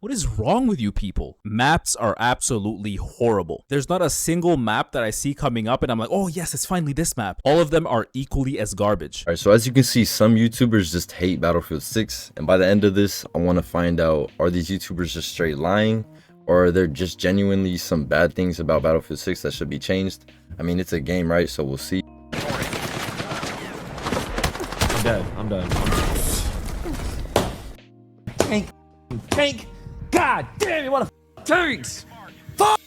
What is wrong with you people? Maps are absolutely horrible. There's not a single map that I see coming up and I'm like, oh yes, it's finally this map. All of them are equally as garbage. All right, so as you can see, some YouTubers just hate Battlefield 6. And by the end of this, I want to find out, are these YouTubers just straight lying? Or are there just genuinely some bad things about Battlefield 6 that should be changed? I mean, it's a game, right? So we'll see. I'm dead. I'm done. Tank. God damn it, what a tanks! Fuck!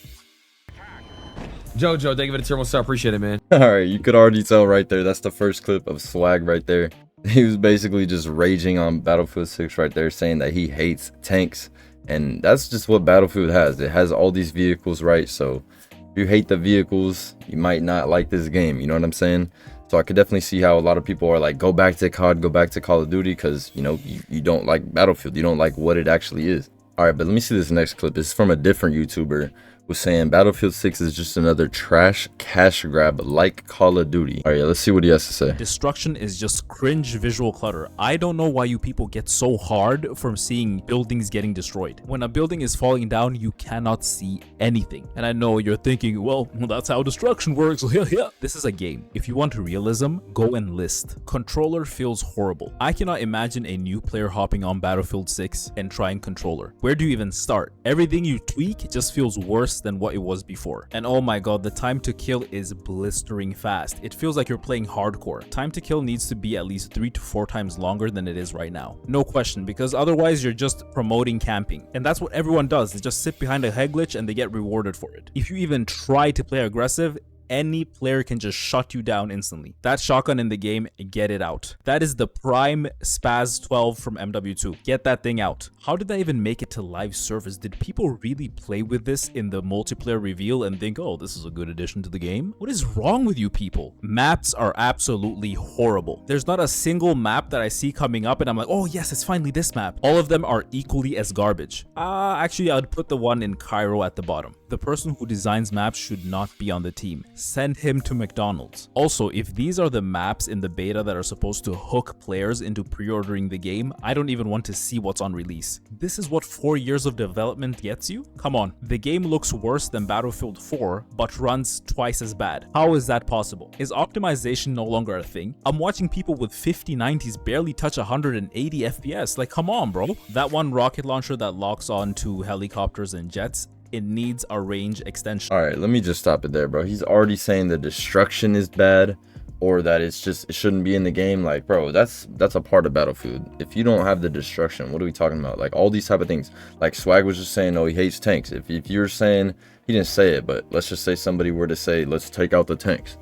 Jojo, thank you for the turbo star. Appreciate it, man. All right, you could already tell right there. That's the first clip of Swag right there. He was basically just raging on Battlefield 6 right there, saying that he hates tanks. And that's just what Battlefield has. It has all these vehicles, right? So if you hate the vehicles, you might not like this game. You know what I'm saying? So I could definitely see how a lot of people are like, go back to COD, go back to Call of Duty, because, you know, you don't like Battlefield. You don't like what it actually is. All right, but let me see this next clip. It's from a different YouTuber who's saying Battlefield 6 is just another trash cash grab like Call of Duty. All right, let's see what he has to say. Destruction is just cringe visual clutter. I don't know why you people get so hard from seeing buildings getting destroyed. When a building is falling down, you cannot see anything. And I know you're thinking, well, that's how destruction works. Yeah. This is a game. If you want realism, go enlist. Controller feels horrible. I cannot imagine a new player hopping on Battlefield 6 and trying controller. Where do you even start? Everything you tweak just feels worse than what it was before. And oh my god, the time to kill is blistering fast. It feels like you're playing hardcore. Time to kill needs to be at least 3 to 4 times longer than it is right now. No question, because otherwise you're just promoting camping. And that's what everyone does. They just sit behind a head glitch and they get rewarded for it. If you even try to play aggressive, any player can just shut you down instantly. That shotgun in the game, get it out. That is the prime Spaz 12 from MW2. Get that thing out. How did that even make it to live service? Did people really play with this in the multiplayer reveal and think, oh, this is a good addition to the game? What is wrong with you people? Maps are absolutely horrible. There's not a single map that I see coming up and I'm like, oh yes, it's finally this map. All of them are equally as garbage. Actually, I'd put the one in Cairo at the bottom. The person who designs maps should not be on the team. Send him to McDonald's. Also, if these are the maps in the beta that are supposed to hook players into pre-ordering the game, I don't even want to see what's on release. This is what 4 years of development gets you? Come on, the game looks worse than Battlefield 4, but runs twice as bad. How is that possible? Is optimization no longer a thing? I'm watching people with 5090s barely touch 180 FPS. Like, come on, bro. That one rocket launcher that locks on to helicopters and jets, it needs a range extension. All right, let me just stop it there, bro. He's already saying the destruction is bad, or that it shouldn't be in the game. Like, bro, that's a part of Battlefield. If you don't have the destruction, what are we talking about? Like, all these type of things. Like Swag was just saying, oh, he hates tanks. If you're saying, he didn't say it, but let's just say somebody were to say, let's take out the tanks,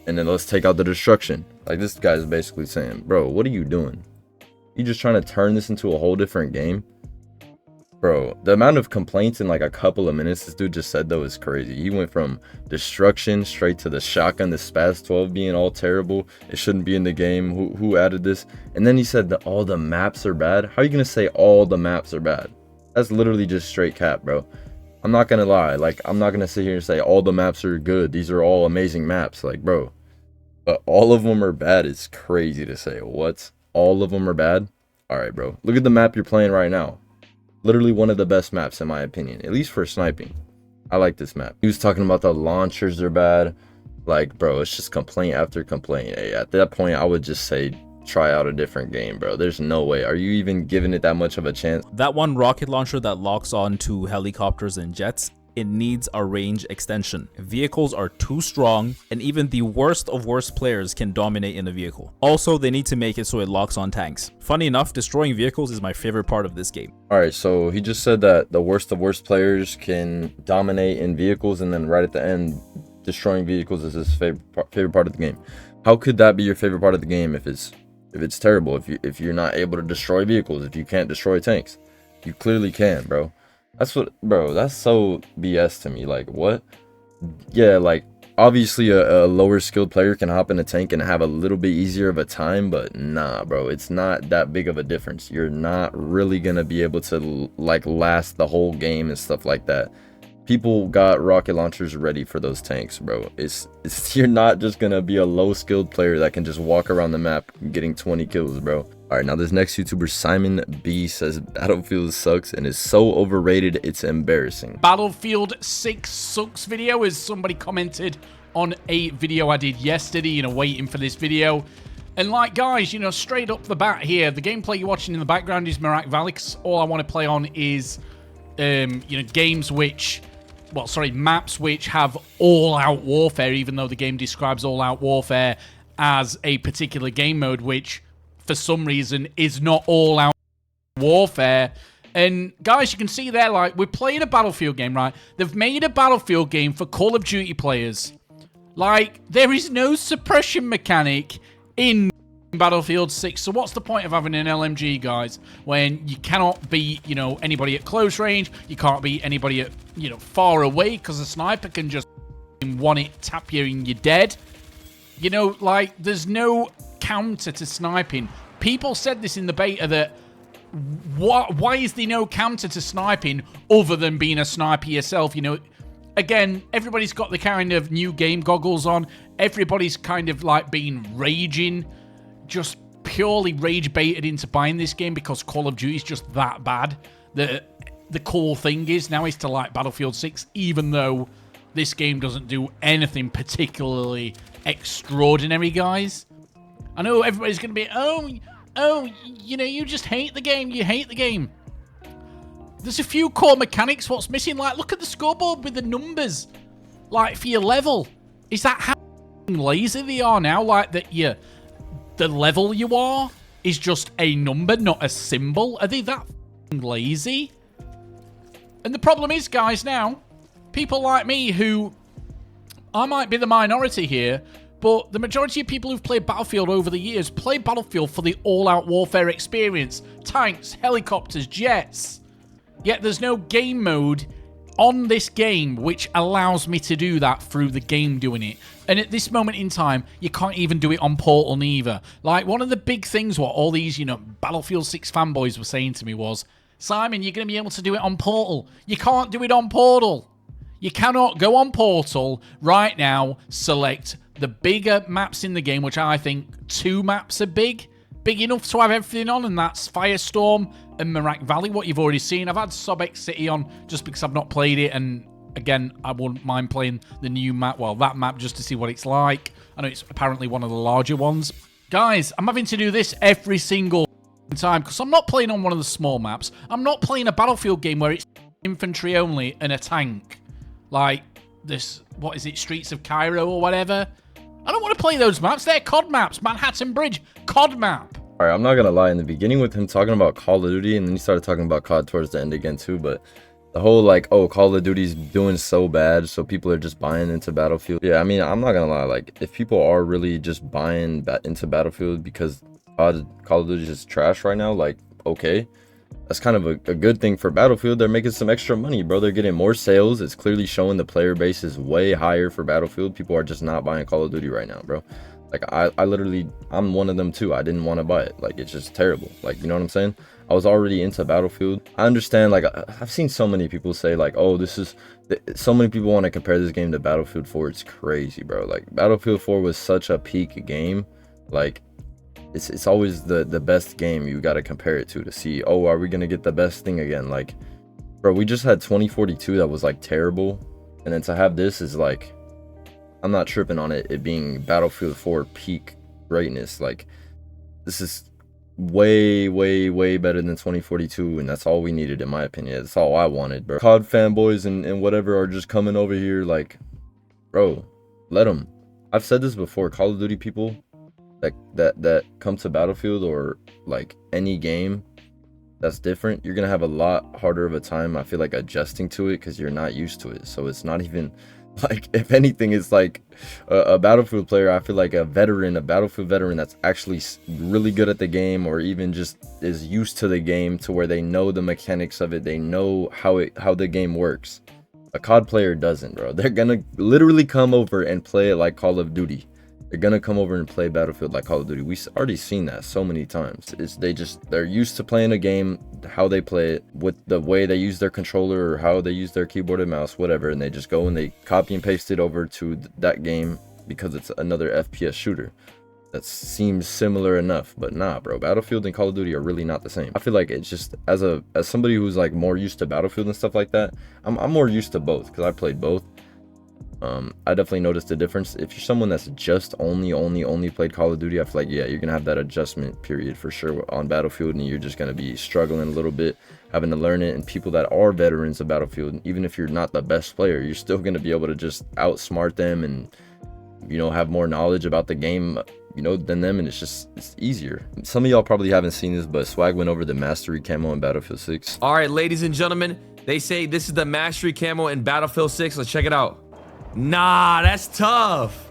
and then let's take out the destruction. Like, this guy's basically saying, bro, what are you doing? You just trying to turn this into a whole different game? Bro, the amount of complaints in like a couple of minutes this dude just said though is crazy. He went from destruction straight to the shotgun, the Spaz 12 being all terrible. It shouldn't be in the game. Who added this? And then he said that all the maps are bad. How are you gonna say all the maps are bad? That's literally just straight cap, bro. I'm not gonna lie. Like, I'm not gonna sit here and say all the maps are good. These are all amazing maps. Like, bro, but all of them are bad is crazy to say. What? All of them are bad? All right, bro. Look at the map you're playing right now. Literally one of the best maps in my opinion, at least for sniping. I like this map. He was talking about the launchers are bad. Like, bro, it's just complaint after complaint. Hey, at that point, I would just say, try out a different game, bro. There's no way. Are you even giving it that much of a chance? That one rocket launcher that locks on to helicopters and jets, it needs a range extension. Vehicles are too strong, and even the worst of worst players can dominate in a vehicle. Also, they need to make it so it locks on tanks. Funny enough, destroying vehicles is my favorite part of this game. Alright, so he just said that the worst of worst players can dominate in vehicles, and then right at the end, destroying vehicles is his favorite part of the game. How could that be your favorite part of the game if it's terrible? If you're not able to destroy vehicles, if you can't destroy tanks? You clearly can, bro. That's what, bro, that's so BS to me. Like, what? Yeah, like, obviously a lower skilled player can hop in a tank and have a little bit easier of a time, but nah, bro, it's not that big of a difference. You're not really gonna be able to like last the whole game and stuff like that. People got rocket launchers ready for those tanks, bro. It's you're not just gonna be a low skilled player that can just walk around the map getting 20 kills, bro. All right, now this next YouTuber, Simon B, says Battlefield sucks and is so overrated it's embarrassing. Battlefield 6 sucks video, as somebody commented on a video I did yesterday, you know, waiting for this video. And like, guys, you know, straight up the bat here, the gameplay you're watching in the background is Mirak Valley. All I want to play on is, you know, games which, well, sorry, maps which have all-out warfare, even though the game describes all-out warfare as a particular game mode, which for some reason is not all-out warfare. And guys, you can see there, like, we're playing a Battlefield game, right? They've made a Battlefield game for Call of Duty players. Like, there is no suppression mechanic in Battlefield 6. So what's the point of having an LMG, guys, when you cannot beat, you know, anybody at close range, you can't beat anybody at, you know, far away, because the sniper can just one-hit tap you and you're dead. You know, like, there's no counter to sniping. People said this in the beta that why is there no counter to sniping other than being a sniper yourself? You know, again, everybody's got the kind of new game goggles on. Everybody's kind of like being raging, just purely rage baited into buying this game because Call of Duty is just that bad. The cool thing is now is to like Battlefield 6, even though this game doesn't do anything particularly extraordinary, guys. I know everybody's going to be, oh, you know, you just hate the game. You hate the game. There's a few core mechanics. What's missing? Like, look at the scoreboard with the numbers, like, for your level. Is that how lazy they are now? Like, that the level you are is just a number, not a symbol? Are they that lazy? And the problem is, guys, now, people like me who, I might be the minority here, but the majority of people who've played Battlefield over the years play Battlefield for the all-out warfare experience. Tanks, helicopters, jets. Yet there's no game mode on this game which allows me to do that through the game doing it. And at this moment in time, you can't even do it on Portal neither. Like, one of the big things what all these, you know, Battlefield 6 fanboys were saying to me was, Simon, you're going to be able to do it on Portal. You can't do it on Portal. You cannot go on Portal right now, select the bigger maps in the game, which I think 2 maps are big enough to have everything on, and that's Firestorm and Mirak Valley, what you've already seen. I've had Sobek City on just because I've not played it, and again, I wouldn't mind playing the new map, well, that map, just to see what it's like. I know it's apparently one of the larger ones. Guys, I'm having to do this every single time because I'm not playing on one of the small maps. I'm not playing a Battlefield game where it's infantry only and a tank. Like this, what is it, Streets of Cairo or whatever? I don't want to play those maps. They're COD maps. Manhattan Bridge, COD map. All right, I'm not gonna lie, in the beginning with him talking about Call of Duty, and then he started talking about COD towards the end again too, but the whole like, oh, Call of Duty's doing so bad, so people are just buying into Battlefield. Yeah, I mean, I'm not gonna lie, like, if people are really just buying into Battlefield because Call of Duty is trash right now, like, okay, that's kind of a good thing for Battlefield. They're making some extra money, bro. They're getting more sales. It's clearly showing the player base is way higher for Battlefield. People are just not buying Call of Duty right now, bro. Like, I literally, I'm one of them too. I didn't want to buy it. Like, it's just terrible. Like, you know what I'm saying? I was already into Battlefield. I understand, like, I've seen so many people say, like, oh, this is, so many people want to compare this game to Battlefield 4. It's crazy, bro. Like, Battlefield 4 was such a peak game. Like, it's always the best game you got to compare it to see, oh, are we going to get the best thing again? Like, bro, we just had 2042 that was, like, terrible. And then to have this is, like, I'm not tripping on it being Battlefield 4 peak greatness. Like, this is way, way, way better than 2042, and that's all we needed, in my opinion. That's all I wanted, bro. COD fanboys and whatever are just coming over here, like, bro, let them. I've said this before, Call of Duty people that come to Battlefield or like any game that's different, you're gonna have a lot harder of a time, I feel like, adjusting to it because you're not used to it. So it's not even like, if anything, it's like a Battlefield player, I feel like a Battlefield veteran that's actually really good at the game, or even just is used to the game to where they know the mechanics of it, they know how the game works. A COD player doesn't, bro. They're gonna literally come over and play it like Call of Duty. They're gonna come over and play Battlefield like Call of Duty. We've already seen that so many times. They're used to playing a game, how they play it, with the way they use their controller or how they use their keyboard and mouse, whatever, and they just go and they copy and paste it over to that game because it's another FPS shooter. that seems similar enough, but nah, bro. Battlefield and Call of Duty are really not the same. I feel like it's just as somebody who's like more used to Battlefield and stuff like that, I'm more used to both because I played both. I definitely noticed the difference. If you're someone that's just only played Call of Duty, I feel like, yeah, you're gonna have that adjustment period for sure on Battlefield, and you're just gonna be struggling a little bit, having to learn it. And people that are veterans of Battlefield, even if you're not the best player, you're still gonna be able to just outsmart them and, you know, have more knowledge about the game, you know, than them, and it's easier. Some of y'all probably haven't seen this, but Swag went over the mastery camo in Battlefield 6. All right, ladies and gentlemen, they say this is the mastery camo in Battlefield 6. Let's check it out. Nah, that's tough.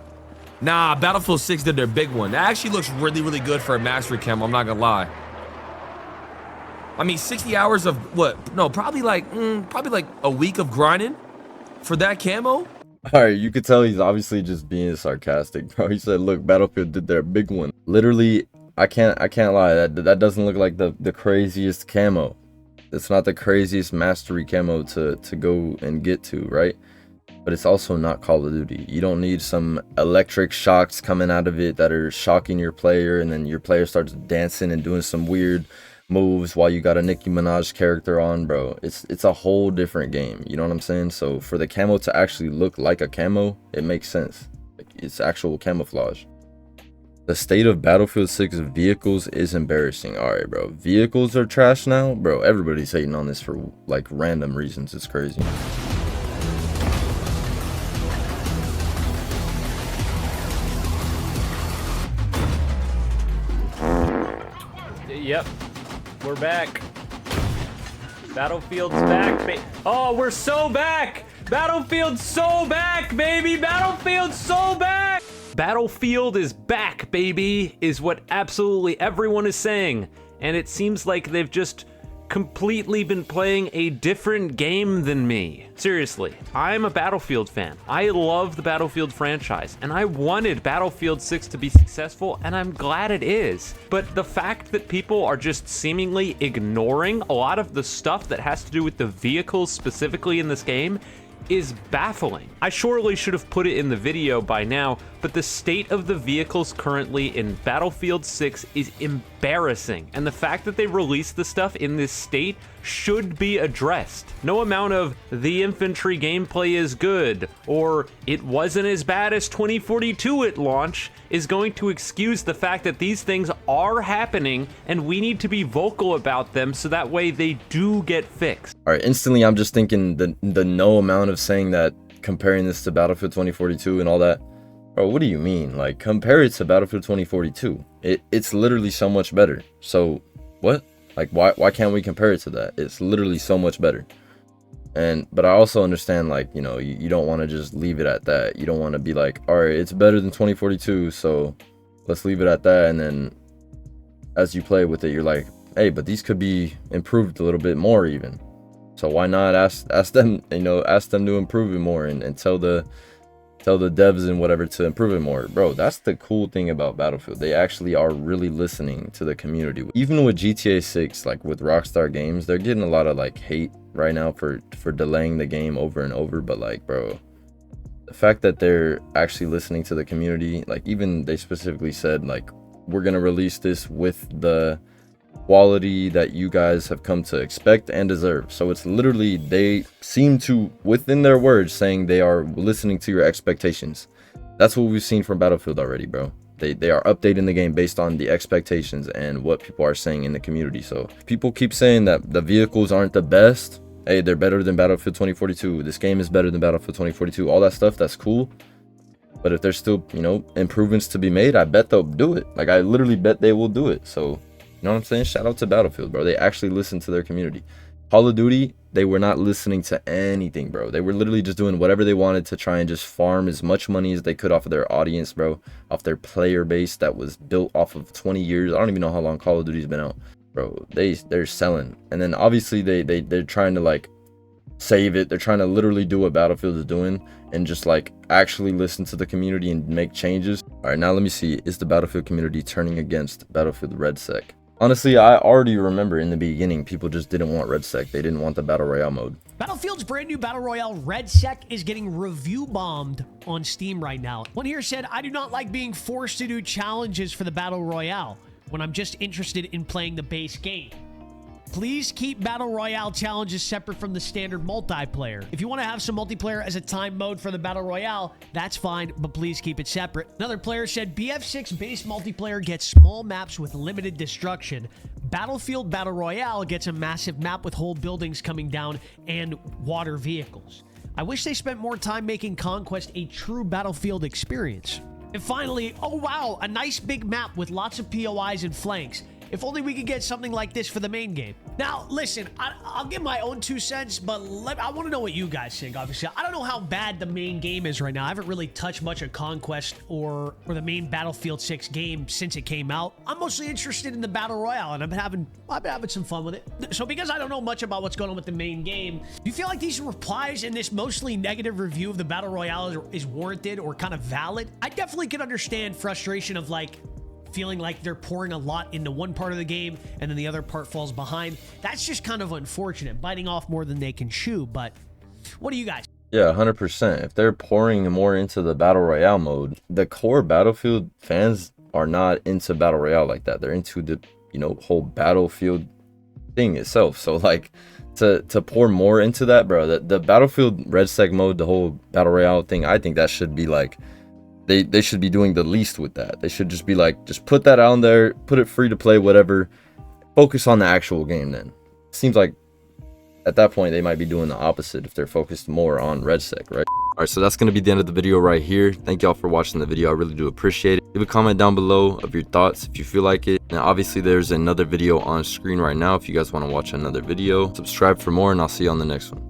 Nah, Battlefield 6 did their big one. That actually looks really good for a mastery camo, I'm not gonna lie. I mean, 60 hours of what? No, probably like a week of grinding for that camo. All right, you could tell he's obviously just being sarcastic, bro. He said, look, Battlefield did their big one. Literally, I can't lie, that doesn't look like the craziest camo. It's not the craziest mastery camo to go and get to, right? But it's also not Call of Duty. You don't need some electric shocks coming out of it that are shocking your player, and then your player starts dancing and doing some weird moves while you got a Nicki Minaj character on, bro. It's a whole different game, you know what I'm saying? So for the camo to actually look like a camo, it makes sense. Like, it's actual camouflage. The state of Battlefield 6 vehicles is embarrassing. All right, bro. Vehicles are trash now, bro. Everybody's hating on this for like random reasons. It's crazy. Yep, we're back. Battlefield's back, oh, we're so back! Battlefield's so back, baby! Battlefield's so back! Battlefield is back, baby, is what absolutely everyone is saying. And it seems like they've just completely been playing a different game than me. Seriously, I'm a Battlefield fan. I love the Battlefield franchise, and I wanted Battlefield 6 to be successful, and I'm glad it is. But the fact that people are just seemingly ignoring a lot of the stuff that has to do with the vehicles specifically in this game is baffling. I surely should have put it in the video by now, but the state of the vehicles currently in Battlefield 6 is embarrassing, and the fact that they released the stuff in this state should be addressed. No amount of the infantry gameplay is good, or it wasn't as bad as 2042 at launch, is going to excuse the fact that these things are happening, and we need to be vocal about them so that way they do get fixed. All right, instantly I'm just thinking the no amount of saying that, comparing this to Battlefield 2042 and all that. Bro, what do you mean? Like, compare it to Battlefield 2042. It's literally so much better. So what? Like, why can't we compare it to that? It's literally so much better. But I also understand, like, you know, you don't want to just leave it at that. You don't want to be like, all right, it's better than 2042, so let's leave it at that. And then as you play with it, you're like, hey, but these could be improved a little bit more even. So why not ask them, you know, ask them to improve it more, and tell the devs and whatever to improve it more. Bro, that's the cool thing about Battlefield. They actually are really listening to the community. Even with GTA 6, like with Rockstar Games, they're getting a lot of like hate right now for delaying the game over and over. But like, bro, the fact that they're actually listening to the community, like even they specifically said like, we're gonna release this with the quality that you guys have come to expect and deserve. So it's literally, they seem to, within their words, saying they are listening to your expectations. That's what we've seen from Battlefield already, bro. They are updating the game based on the expectations and what people are saying in the community. So people keep saying that the vehicles aren't the best. Hey, they're better than Battlefield 2042. This game is better than Battlefield 2042. All that stuff, that's cool. But if there's still, you know, improvements to be made, I bet they'll do it. Like, I literally bet they will do it. So, you know what I'm saying? Shout out to Battlefield, bro. They actually listen to their community. Call of Duty, they were not listening to anything, bro. They were literally just doing whatever they wanted to try and just farm as much money as they could off of their audience, bro. Off their player base that was built off of 20 years. I don't even know how long Call of Duty's been out. Bro, they're selling. And then obviously they're trying to like save it. They're trying to literally do what Battlefield is doing and just like actually listen to the community and make changes. All right, now let me see. Is the Battlefield community turning against Battlefield redsec? Honestly, I already remember in the beginning, people just didn't want redsec. They didn't want the battle royale mode. Battlefield's brand new battle royale redsec is getting review bombed on Steam right now. One here said, I do not like being forced to do challenges for the battle royale when I'm just interested in playing the base game. Please keep battle royale challenges separate from the standard multiplayer. If you want to have some multiplayer as a time mode for the battle royale, that's fine, but please keep it separate. Another player said BF6 base multiplayer gets small maps with limited destruction. Battlefield battle royale gets a massive map with whole buildings coming down and water vehicles. I wish they spent more time making Conquest a true Battlefield experience. And finally, oh wow, a nice big map with lots of POIs and flanks. If only we could get something like this for the main game. Now, listen, I'll give my own 2 cents, but I want to know what you guys think, obviously. I don't know how bad the main game is right now. I haven't really touched much of Conquest or the main Battlefield 6 game since it came out. I'm mostly interested in the Battle Royale, and I've been having some fun with it. So because I don't know much about what's going on with the main game, do you feel like these replies in this mostly negative review of the Battle Royale is warranted or kind of valid? I definitely can understand frustration of like, feeling like they're pouring a lot into one part of the game and then the other part falls behind. That's just kind of unfortunate, biting off more than they can chew. But what do you guys? Yeah, 100%. If they're pouring more into the battle royale mode, the core Battlefield fans are not into battle royale like that. They're into the, you know, whole Battlefield thing itself. So like to pour more into that, bro, the Battlefield redsec mode, the whole battle royale thing, I think that should be like, they should be doing the least with that. They should just be like, just put that out there, put it free to play, whatever. Focus on the actual game then. Seems like at that point they might be doing the opposite if they're focused more on redsec, right? All right, so that's going to be the end of the video right here. Thank y'all for watching the video. I really do appreciate it. Leave a comment down below of your thoughts if you feel like it. Now, obviously, there's another video on screen right now if you guys want to watch another video. Subscribe for more, and I'll see you on the next one.